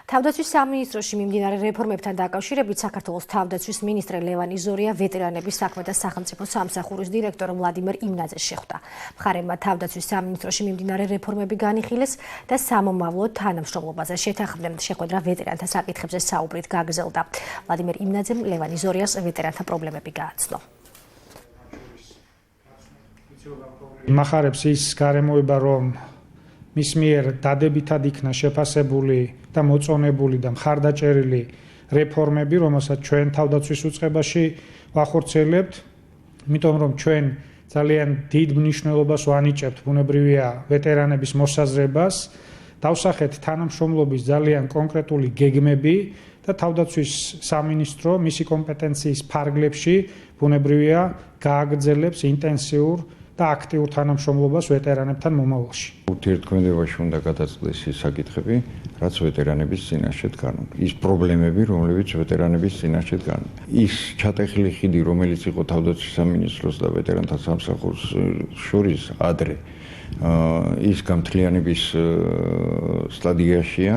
თავდაცვის სამინისტროში მიმდინარე რეფორმებთან დაკავშირებით საქართველოს თავდაცვის მინისტრი ლევან იზორია ვეტერანების საქმეთა სახელმწიფო სამსახურის დირექტორ ვლადიმერ იმნაძეს შეხვდა. მხარებმა თავდაცვის სამინისტროში მიმდინარე რეფორმები განიხილეს და სამომავლო თანამშრომლობაზე შეთანხმდნენ. შეხვედრა ვეტერანთა საკითხებზე საუბრით გაგრძელდა. ვლადიმერ იმნაძემ ლევან იზორიას ვეტერანთა პრობლემები გააცნო. მახარებს ის გარემოება, რომ მის მიერ დადებითად იქნა შეფასებული და მოწონებული და მხარდაჭერილი რეფორმები, რომელსაც ჩვენ თავდაცვის უწყებაში ვახორციელებთ, იმიტომ რომ ჩვენ ძალიან დიდ მნიშვნელობას ვანიჭებთ ბუნებრივია ვეტერანების მოსაზრებას, დავსახეთ თანამშრომლობის ძალიან კონკრეტული გეგმები და თავდაცვის სამინისტრო მისი კომპეტენციის ფარგლებში ბუნებრივია გააგრძელებს ინტენსიურ და აქტიურ თანამშრომლობას ვეტერანებთან მომავალში. ურთიერთქმედებაში უნდა გადაწყდეს ის საკითხები, რაც ვეტერანების წინაშე დგანან. ის პრობლემები, რომლებიც ვეტერანების წინაშე დგანან. ის ჩატეხილი ხიდი, რომელიც იყო თავდაცვის სამინისტროს და ვეტერანთა სამსახურს შორის ადრე, ის გამთლიანების სტადიაშია.